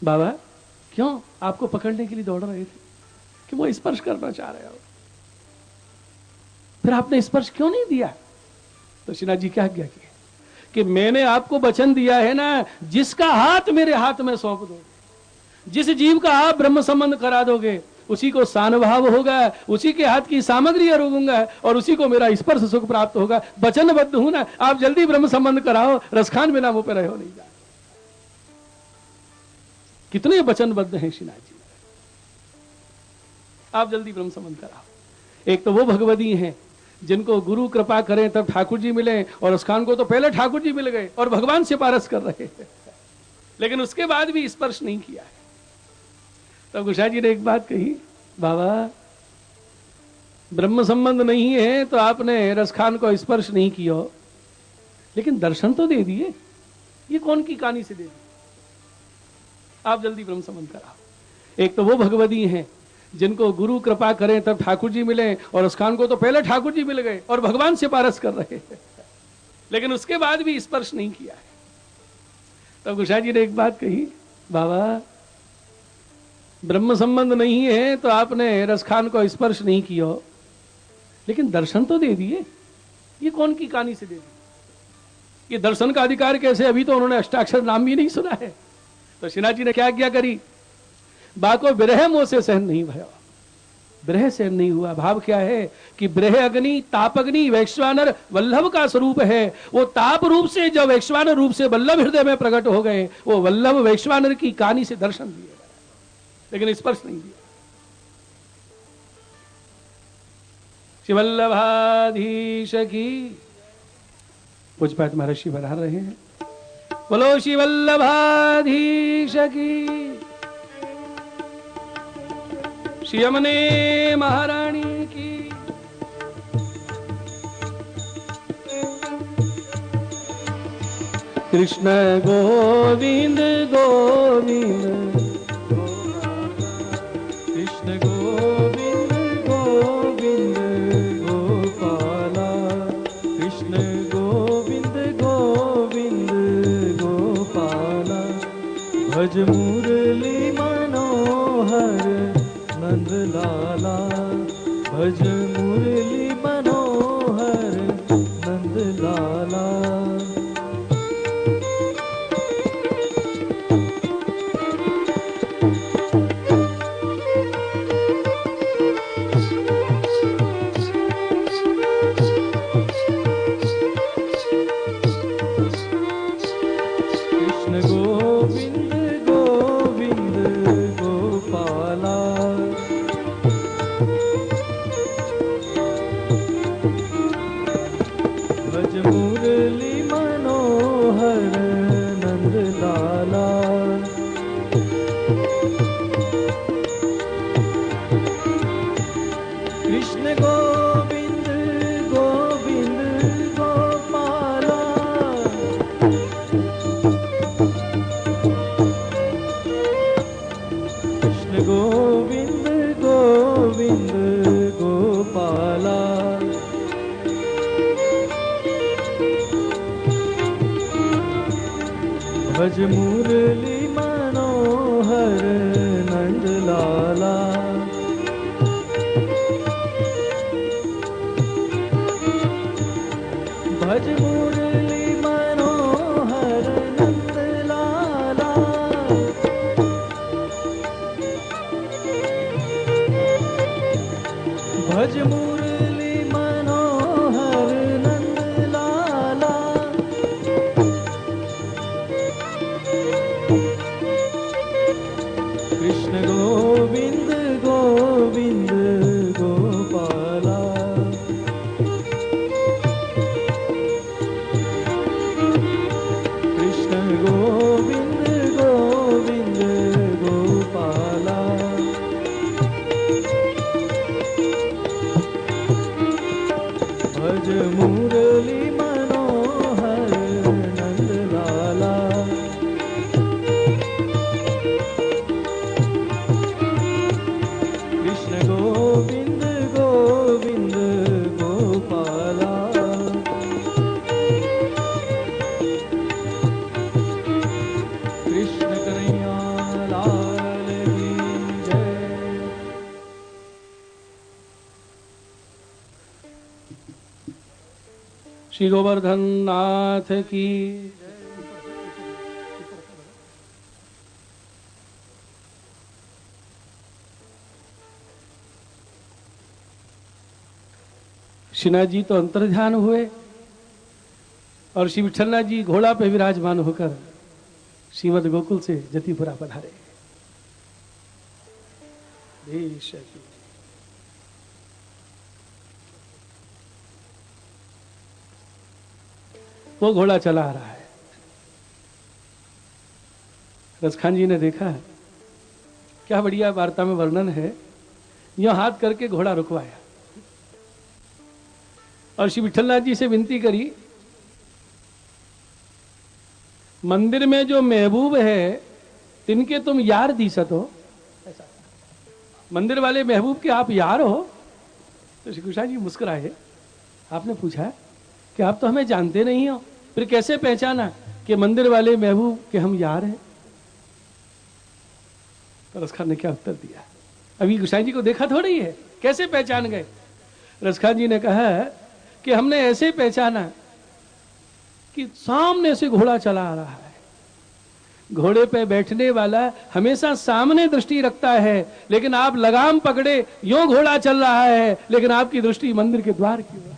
बाबा क्यों आपको पकड़ने के लिए दौड़ रहे थे? कि वो स्पर्श करना चाह रहे हो, फिर आपने स्पर्श क्यों नहीं दिया? तो श्रीनाथ जी क्या आज्ञा की कि मैंने आपको वचन दिया है ना, जिसका हाथ मेरे हाथ में सौंप दो, जिस जीव का आप ब्रह्म संबंध करा दोगे, उसी को सानुभाव होगा, उसी के हाथ की सामग्री अरूंगा और उसी को मेरा स्पर्श सुख प्राप्त होगा। वचनबद्ध हूं ना, आप जल्दी ब्रह्म संबंध कराओ, रसखान बिना मुंह पे रहो नहीं जा। कितने वचनबद्ध हैं श्रीनाथ जी, आप जल्दी ब्रह्म संबंध कराओ। एक तो वो भगवती हैं जिनको गुरु कृपा करें तब ठाकुर जी मिले, और रसखान को तो पहले ठाकुर जी मिल गए और भगवान से पारस कर रहे हैं, लेकिन उसके बाद भी स्पर्श नहीं किया है। तब गोसाई जी ने एक बात कही, बाबा ब्रह्म संबंध नहीं है तो आपने रसखान को स्पर्श नहीं किया, लेकिन दर्शन तो दे दिए, ये कौन की कहानी से दे दी? आप जल्दी ब्रह्म संबंध कराओ। एक तो वो भगवती हैं जिनको गुरु कृपा करें तब ठाकुर जी मिले, और रसखान को तो पहले ठाकुर जी मिल गए और भगवान से पारस कर रहे हैं, लेकिन उसके बाद भी स्पर्श नहीं किया है। तब गोसाई जी ने एक बात कही, बाबा ब्रह्म संबंध नहीं है तो आपने रसखान को स्पर्श नहीं किया, लेकिन दर्शन तो दे दिए, ये कौन की कहानी से दे दी? ये दर्शन का अधिकार कैसे? अभी तो उन्होंने अष्टाक्षर नाम भी नहीं सुना है। तो श्रीनाथ जी ने क्या आज्ञा करी, बाको विरह मोह से सहन नहीं भया, विरह सहन नहीं हुआ। भाव क्या है कि विरह अग्नि, ताप अग्नि वैश्वानर वल्लभ का स्वरूप है। वो ताप रूप से जब वैश्वानर रूप से वल्लभ हृदय में प्रकट हो गए, वो वल्लभ वैश्वानर की कहानी से दर्शन दिए, लेकिन स्पर्श नहीं दिया। शिवल्लभाधीश की पूजपाठ महर्षि बना रहे हैं, बोलो शिवल्लभाधीश की, श्री यमुने महारानी की। कृष्ण गोविंद गोविंद भज मुरली मनोहर नंद लाला। भज मुरली मनोहर नंद लाला। भज मुरली मनोहर नंद लाला। कृष्ण गोविंद गोविंद गोपाला। कृष्ण गोविंद गोविंद गोपाला। भज मुरली मनोहर नंद लाला। कृष्ण गोविंद गोविंद गोपाला। कृष्ण कन्हैया लाल की जय। श्री गोवर्धन नाथ की। श्रीनाथ जी तो अंतर्ध्यान हुए और श्री विठलनाथ जी घोड़ा पे विराजमान होकर श्रीमद गोकुल से जतिपुरा पधारे। देश की। वो घोड़ा चला आ रहा है। रसखान जी ने देखा, क्या बढ़िया वार्ता में वर्णन है। यह हाथ करके घोड़ा रुकवाया और श्री विठलनाथ जी से विनती करी, मंदिर में जो महबूब है तिनके तुम यार दी सतो। मंदिर वाले महबूब के आप यार हो? तो श्री कृष्ण जी मुस्कुराए। आपने पूछा कि आप तो हमें जानते नहीं हो, फिर कैसे पहचाना कि मंदिर वाले महबूब के हम यार हैं? तो रसखान ने क्या उत्तर दिया? अभी गुसाई जी को देखा थोड़ी है, कैसे पहचान गए? रसखान जी ने कहा कि हमने ऐसे पहचाना कि सामने से घोड़ा चला आ रहा है। घोड़े पे बैठने वाला हमेशा सामने दृष्टि रखता है, लेकिन आप लगाम पकड़े, यूं घोड़ा चल रहा है, लेकिन आपकी दृष्टि मंदिर के द्वार की ओर है।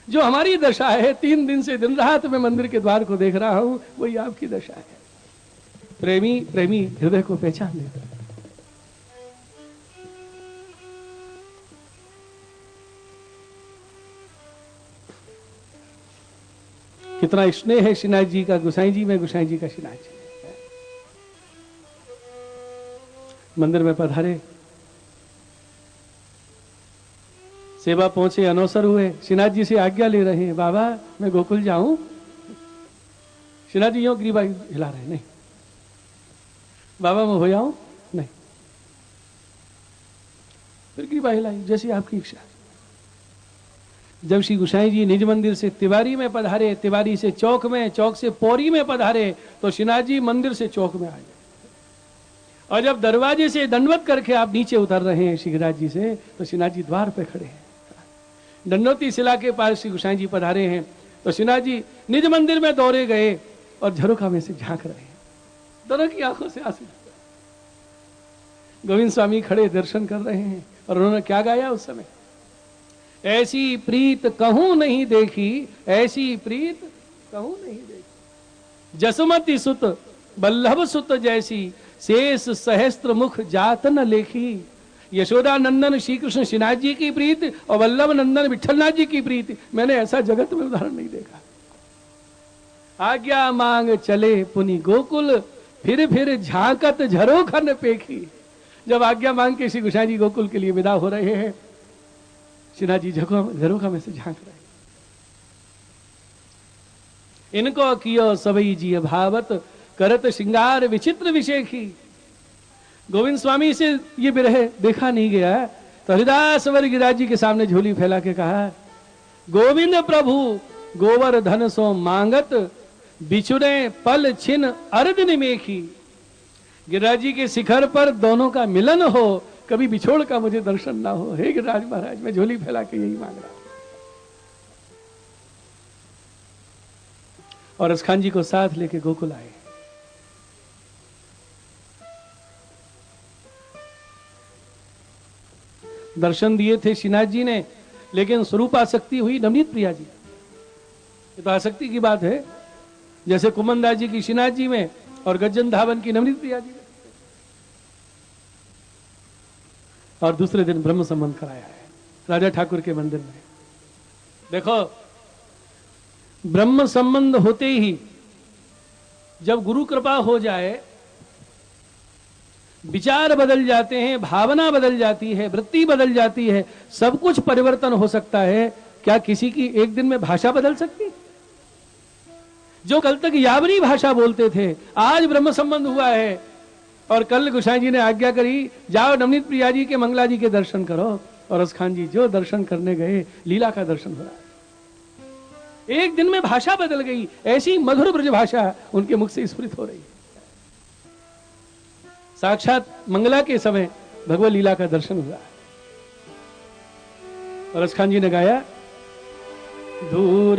जो हमारी दशा है, 3 दिन से दिन रात में मंदिर के द्वार को देख रहा हूं, वही आपकी दशा है। प्रेमी प्रेमी हृदय को पहचान लेता है। कितना स्नेह है श्रीनाथ जी का गुसाई जी में, गुसाई जी का श्रीनाथ जी में। मंदिर में पधारे, सेवा पहुंचे, अनवसर हुए, श्रीनाथ जी से आज्ञा ले रहे हैं, बाबा मैं गोकुल जाऊं? श्रीनाथ जी यूं ग्रीवा हिला रहे, नहीं। बाबा मैं हो जाऊं? नहीं। फिर ग्रीवा हिलाई, जैसी आपकी इच्छा। जब श्री गुसाई जी निज मंदिर से तिवारी में पधारे, तिवारी से चौक में, चौक से पौरी में पधारे, तो श्रीनाथ जी मंदिर से चौक में आ गए। और जब दरवाजे से दंडवत करके आप नीचे उतर रहे हैं श्रीनाथ जी से, तो श्रीनाथ जी द्वार पे खड़े हैं। दंडवती शिला के पास श्री गुसाई जी पधारे हैं, तो श्रीनाथ जी निज मंदिर में दौड़े गए और झरोखा में से झांक रहे हैं। दोनों की आंखों से आंसू। गोविंद स्वामी खड़े दर्शन कर रहे हैं और उन्होंने क्या गाया उस समय? ऐसी प्रीत कहूं नहीं देखी, ऐसी प्रीत कहूं नहीं देखी, जसमती सुत बल्लभ सुत जैसी, शेष सहस्त्र मुख जात न लेखी। यशोदा नंदन श्री कृष्ण श्रीनाथ जी की प्रीत और वल्लभ नंदन विठलनाथ जी की प्रीत, मैंने ऐसा जगत में उदाहरण नहीं देखा। आज्ञा मांग चले पुनि गोकुल, फिर झांकत झरोखन पेखी। जब आज्ञा मांग के श्री गुसाई जी गोकुल के लिए विदा हो रहे हैं, श्रीनाथ जी झरोखा में से झांक रहे। इनको कियो सबई जी भावत, करत श्रृंगार विचित्र विशेखी। गोविंद स्वामी से ये विरह देखा नहीं गया, तो हरिदास वर गिरिराज जी के सामने झोली फैला के कहा, गोविंद प्रभु गोवर्धन सो मांगत, बिछुड़े पल छिन अर्ध निमेखी, गिरिराज जी के शिखर पर दोनों का मिलन हो, कभी बिछोड़ का मुझे दर्शन ना हो। हे गिरिराज महाराज, मैं झोली फैला के यही मांग रहा हूं। और रसखान जी को साथ लेके गोकुल आए। दर्शन दिए थे श्रीनाथ जी ने, लेकिन स्वरूप आसक्ति हुई नवनीत प्रिया जी। ये तो आसक्ति की बात है, जैसे कुमनदास जी की श्रीनाथ जी में और गज्जन धावन की नवनीत प्रिया जी में। और दूसरे दिन ब्रह्म संबंध कराया है राजा ठाकुर के मंदिर में। देखो, ब्रह्म संबंध होते ही जब गुरु कृपा हो जाए, विचार बदल जाते हैं, भावना बदल जाती है, वृत्ति बदल जाती है, सब कुछ परिवर्तन हो सकता है। क्या किसी की एक दिन में भाषा बदल सकती? जो कल तक यावनी भाषा बोलते थे, आज ब्रह्म संबंध हुआ है और कल गोसाई जी ने आज्ञा करी, जाओ नवनीत प्रिया जी के मंगला जी के दर्शन करो। और रसखान जी जो दर्शन करने गए, लीला का दर्शन हो रहा है। एक दिन में भाषा बदल गई, ऐसी मधुर ब्रज भाषा उनके मुख से स्फुरित हो रही है। साक्षात मंगला के समय भगवत लीला का दर्शन हुआ। और रसखान जी ने गाया, धूर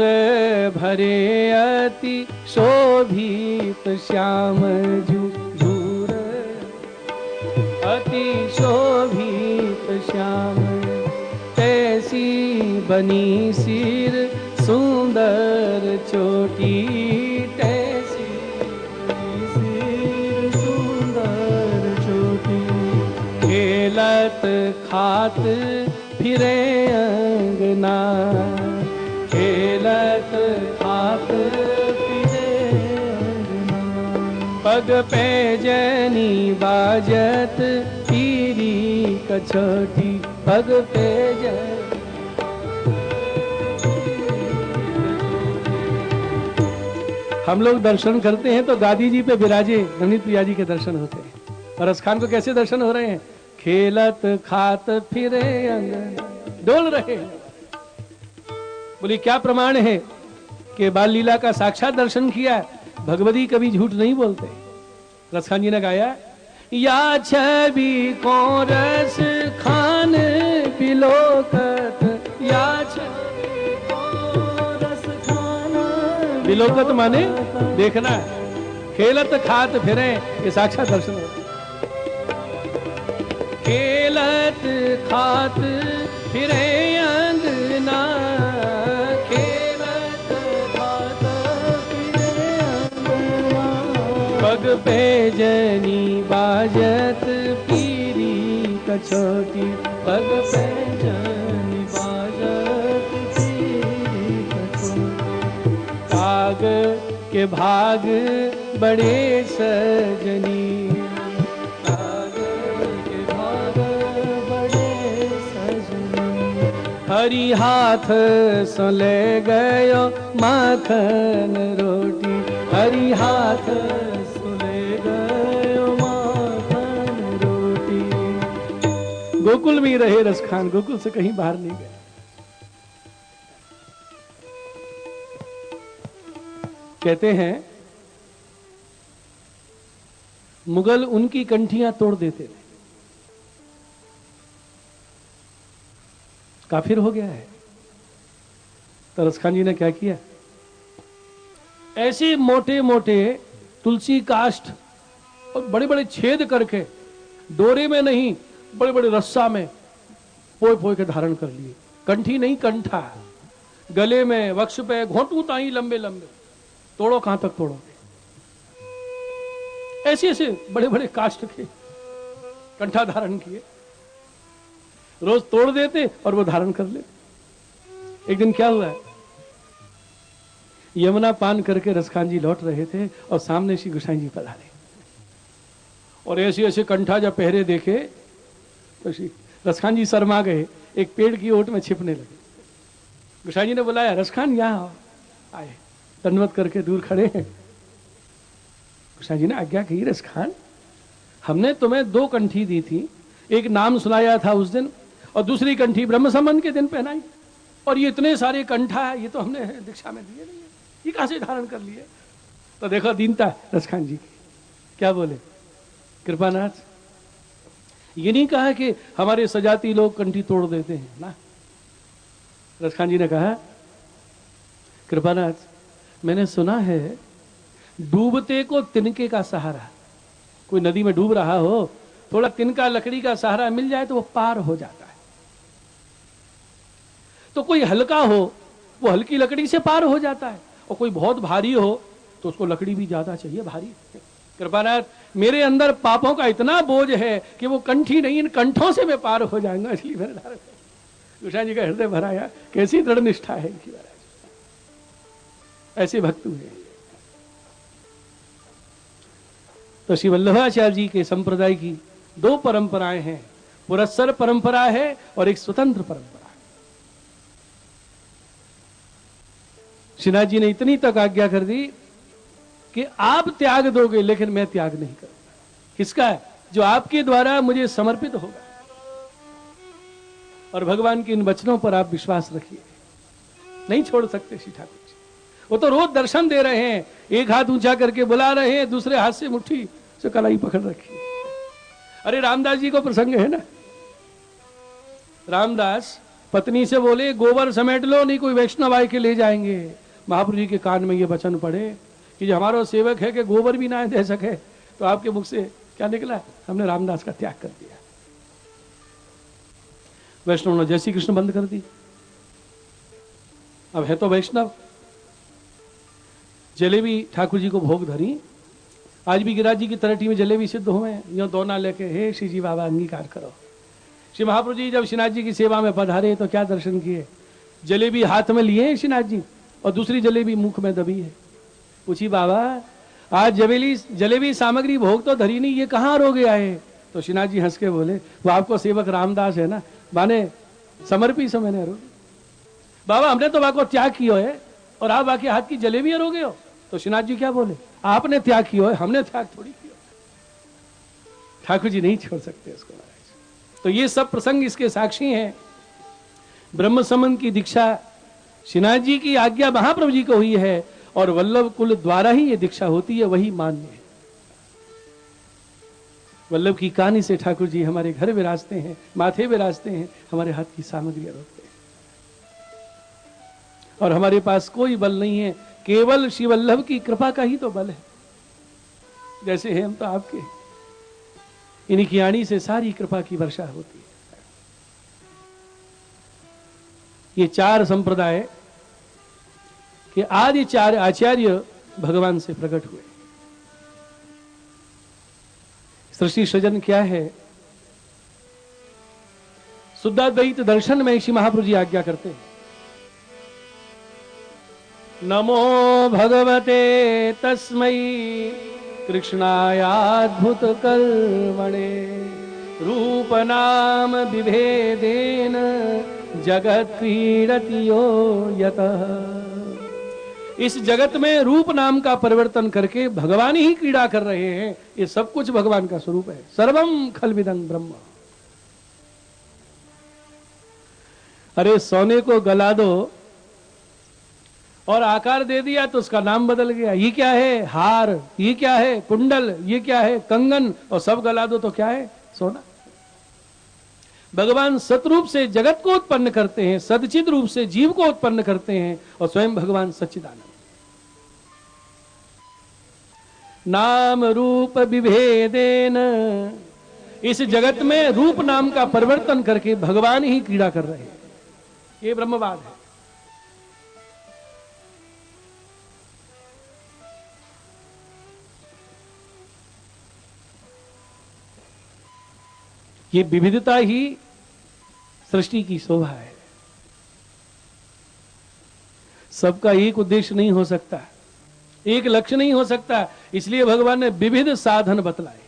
भरे अति शोभित श्याम जू, धूर अति शोभित श्याम, तैसी बनी सिर सुंदर चोटी, तैसी बनी सिर सुंदर चोटी, खेलत खात फिरे अंगना, खेलत खात फिरे अंगना, पग पे जनी बाजत पीरी कछोटी, पग पे जनी। हम लोग दर्शन करते हैं तो गादी जी पे विराजे नवनीत प्रिया जी के दर्शन होते हैं। और रसखान को कैसे दर्शन हो रहे हैं? खेलत खात फिरे अंगना, डोल रहे हैं। बोली क्या प्रमाण है कि बाल लीला का साक्षात दर्शन किया? भगवती कभी झूठ नहीं बोलते। रसखान जी ने गाया, या छवि को रस खान बिलोकत, या छवि को रस खान बिलोकत माने देखना, खेलत खात फिरे, ये साक्षात दर्शन है। खेलत खात फिरे अंगना, खेलत खात फिरे अंगना, पग पे जनी बाजत पीरी कछोटी, पग पे जनी बाजत पीरी कछोटी, काग के भाग बड़े सजनी, हरि हाथ सो ले गयो माखन रोटी, हरि हाथ सो ले गयो माखन रोटी। गोकुल में ही रहे रसखान, गोकुल से कहीं बाहर नहीं गए। कहते हैं मुगल उनकी कंठियां तोड़ देते थे। काफिर हो गया है। तो रसखान जी ने क्या किया? ऐसे मोटे मोटे तुलसी काष्ठ और बड़े बड़े छेद करके, डोरे में नहीं बड़े बड़े रस्सा में पोए पोए के धारण कर लिए। कंठी नहीं कंठा, गले में, वक्ष पे, घोंटू ताई लंबे लंबे, तोड़ो कहां तक तोड़ो। ऐसे ऐसे बड़े बड़े काष्ठ के कंठा धारण किए, रोज तोड़ देते और वो धारण कर लेते। एक दिन क्या हुआ, यमुना पान करके रसखान जी लौट रहे थे और सामने श्री गोसाई जी पधारे और ऐसे ऐसे कंठा जब पहरे देखे तो श्री रसखान जी शर्मा गए, एक पेड़ की ओट में छिपने लगे। गोसाई जी ने बुलाया, रसखान यहाँ आओ। आए, दंडवत करके दूर खड़े हैं। गोसाई जी ने आज्ञा की, रसखान हमने तुम्हें 2 कंठी दी थी, एक नाम सुनाया था उस दिन और दूसरी कंठी ब्रह्म संबंध के दिन पहनाई, और ये इतने सारे कंठा ये तो हमने दीक्षा में दिए नहीं है, ये कहां से धारण कर लिए? तो देखो दीनता रसखान जी की, क्या बोले कृपानाथ, ये नहीं कहा कि हमारे सजाती लोग कंठी तोड़ देते हैं ना। रसखान जी ने कहा कृपानाथ, मैंने सुना है डूबते को तिनके का सहारा, कोई नदी में डूब रहा हो, थोड़ा तिनका लकड़ी का सहारा मिल जाए तो वो पार हो जाता है। तो कोई हल्का हो वो हल्की लकड़ी से पार हो जाता है, और कोई बहुत भारी हो तो उसको लकड़ी भी ज्यादा चाहिए भारी। कृपानाथ, मेरे अंदर पापों का इतना बोझ है कि वो कंठी नहीं, इन कंठों से मैं पार हो जाऊंगा, इसलिए मैंने धारण किया। कृष्ण जी का हृदय भराया, कैसी दृढ़ निष्ठा है इनकी महाराज, ऐसे भक्त हुए। तो श्री वल्लभाचार्य जी के संप्रदाय की दो परंपराएं हैं, पुरस्सर परंपरा है और एक स्वतंत्र परंपरा है। श्रीनाथ जी ने इतनी तक आज्ञा कर दी कि आप त्याग दोगे लेकिन मैं त्याग नहीं करूंगा। किसका है? जो आपके द्वारा मुझे समर्पित होगा। और भगवान के इन वचनों पर आप विश्वास रखिए, नहीं छोड़ सकते श्री ठाकुर जी। वो तो रोज दर्शन दे रहे हैं, एक हाथ ऊंचा करके बुला रहे हैं, दूसरे हाथ से मुट्ठी से कलाई पकड़ रखी है। अरे रामदास जी को प्रसंग है ना, रामदास पत्नी से बोले गोबर समेट लो, नहीं कोई वैष्णव आए के ले जाएंगे। महाप्रभु जी के कान में ये वचन पड़े कि जो हमारा सेवक है कि गोबर भी ना दे सके, तो आपके मुख से क्या निकला? हमने रामदास का त्याग कर दिया। वैष्णव ने जय श्री कृष्ण बंद कर दी, अब है तो वैष्णव। जलेबी ठाकुर जी को भोग धरी, आज भी गिरिराज जी की तरटी में जलेबी सिद्ध हुए, यो दोना लेके हे श्री जी बाबा अंगीकार करो। श्री महाप्रभु जी जब श्रीनाथ जी की सेवा में पधारे तो क्या दर्शन किए? जलेबी हाथ में लिए श्रीनाथ जी और दूसरी जलेबी मुख में दबी है। पूछी बाबा आज जलेबी सामग्री भोग तो धरी नहीं, ये कहाँ रोगे आए? तो श्रीनाथ जी हंस के बोले वो आपको सेवक रामदास है ना, माने समर्पी से मैंने रोगे। बाबा हमने तो आपको त्याग किया है और आप आके हाथ की जलेबी रोगे हो। तो श्रीनाथ जी क्या बोले? आपने त्याग किया है, हमने त्याग थोड़ी किया। ठाकुर जी नहीं छोड़ सकते इसको महाराज। तो ये सब प्रसंग इसके साक्षी हैं। ब्रह्म संबंध की दीक्षा श्रीनाथ जी की आज्ञा महाप्रभु जी को हुई है और वल्लभ कुल द्वारा ही ये दीक्षा होती है, वही मान्य है। वल्लभ की कहानी से ठाकुर जी हमारे घर विराजते हैं, माथे विराजते हैं, हमारे हाथ की सामग्री रोकते हैं। और हमारे पास कोई बल नहीं है, केवल श्री वल्लभ की कृपा का ही तो बल है। जैसे हैं हम तो आपके, इनकी आणी से सारी कृपा की वर्षा होती है। ये चार संप्रदाय के आदि चार आचार्य भगवान से प्रकट हुए। सृष्टि सृजन क्या है? शुद्धाद्वैत दर्शन में श्री महाप्रभु जी आज्ञा करते हैं, नमो भगवते तस्मै कृष्णायाद्भुत कर्मणे रूप नाम विभेदेन जगत क्रीडति यो यतः। इस जगत में रूप नाम का परिवर्तन करके भगवान ही क्रीड़ा कर रहे हैं। ये सब कुछ भगवान का स्वरूप है। सर्वम खलविदं ब्रह्म। अरे सोने को गला दो और आकार दे दिया तो उसका नाम बदल गया। ये क्या है? हार। ये क्या है? कुंडल। ये क्या है? कंगन। और सब गला दो तो क्या है? सोना। भगवान सतरूप से जगत को उत्पन्न करते हैं, सदचित रूप से जीव को उत्पन्न करते हैं और स्वयं भगवान सच्चिदानंद। नाम रूप विभेदेन, इस जगत में रूप नाम का परिवर्तन करके भगवान ही क्रीड़ा कर रहे हैं। ये ब्रह्मवाद है। ये विविधता ही सृष्टि की शोभा है। सबका एक उद्देश्य नहीं हो सकता, एक लक्ष्य नहीं हो सकता, इसलिए भगवान ने विविध साधन बतलाए।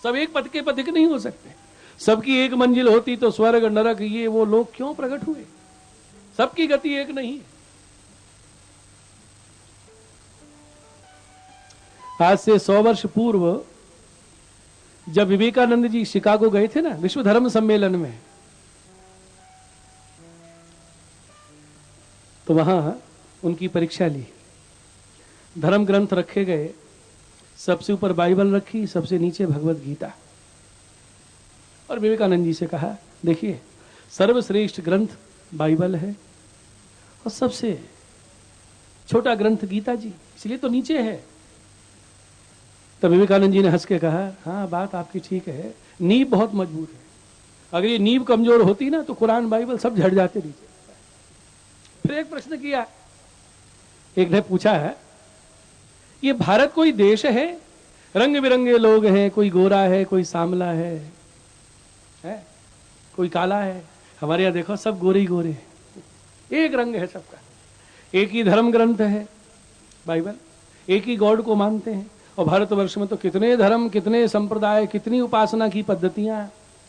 सब एक पथ के पथिक नहीं हो सकते। सबकी एक मंजिल होती तो स्वर्ग नरक ये वो लोग क्यों प्रकट हुए? सबकी गति एक नहीं है। आज से 100 वर्ष पूर्व जब विवेकानंद जी शिकागो गए थे ना विश्व धर्म सम्मेलन में, तो वहां उनकी परीक्षा ली। धर्म ग्रंथ रखे गए, सबसे ऊपर बाइबल रखी, सबसे नीचे भगवत गीता। और विवेकानंद जी से कहा, देखिए सर्वश्रेष्ठ ग्रंथ बाइबल है और सबसे छोटा ग्रंथ गीता जी, इसलिए तो नीचे है। तब विवेकानंद जी ने हंस के कहा, हाँ बात आपकी ठीक है, नींव बहुत मजबूत है, अगर ये नींव कमजोर होती ना तो कुरान बाइबल सब झड़ जाते नीचे। फिर एक प्रश्न किया, एक ने पूछा है, ये भारत कोई देश है, रंग बिरंगे लोग हैं, कोई गोरा है, कोई सांवला है? कोई काला है? हमारे यहाँ देखो सब गोरे ही गोरे हैं, एक रंग है सबका, एक ही धर्म ग्रंथ है बाइबल, एक ही गॉड को मानते हैं। और भारतवर्ष में तो कितने धर्म, कितने संप्रदाय, कितनी उपासना की पद्धतियां,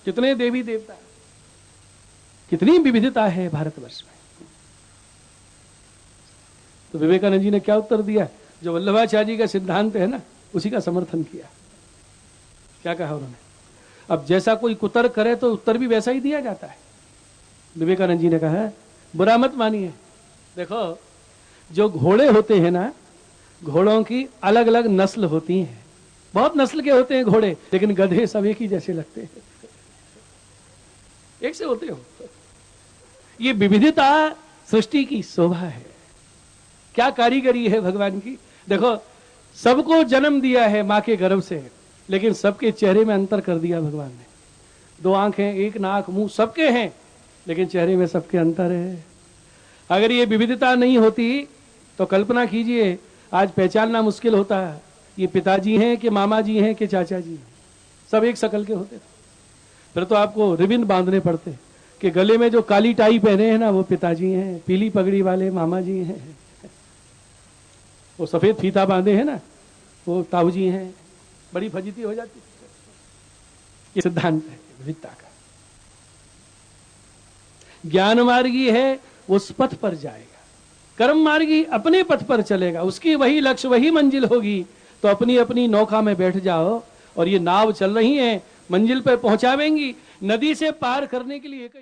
कितने देवी देवता, कितनी विविधता है भारतवर्ष में। तो विवेकानंद जी ने क्या उत्तर दिया? जो वल्लभाचार्य जी का सिद्धांत है ना, उसी का समर्थन किया। क्या कहा उन्होंने? अब जैसा कोई कुतर्क करे तो उत्तर भी वैसा ही दिया जाता है। विवेकानंद जी ने कहा, बुरा मत मानिए, देखो जो घोड़े होते हैं ना, घोड़ों की अलग अलग नस्ल होती हैं, बहुत नस्ल के होते हैं घोड़े, लेकिन गधे सब एक ही जैसे लगते हैं, एक से होते हो। ये विविधता सृष्टि की शोभा है, क्या कारीगरी है भगवान की। देखो सबको जन्म दिया है मां के गर्भ से, लेकिन सबके चेहरे में अंतर कर दिया भगवान ने। 2 आंखें, 1 नाक, मुंह सबके हैं, लेकिन चेहरे में सबके अंतर है। अगर ये विविधता नहीं होती तो कल्पना कीजिए, आज पहचानना मुश्किल होता है, ये पिताजी हैं कि मामा जी हैं कि चाचा जी हैं, सब एक शकल के होते। फिर तो आपको रिबन बांधने पड़ते कि गले में जो काली टाई पहने हैं ना वो पिताजी हैं, पीली पगड़ी वाले मामा जी हैं, वो सफेद फीता बांधे हैं ना वो ताऊ जी हैं, बड़ी फजीती हो जाती। ये सिद्धांत है विविधता का। ज्ञान मार्गी है उस पथ पर जाएगा, कर्म मार्गी अपने पथ पर चलेगा, उसकी वही लक्ष्य वही मंजिल होगी। तो अपनी अपनी नौका में बैठ जाओ और ये नाव चल रही है, मंजिल पर पहुंचावेंगी। नदी से पार करने के लिए एक ही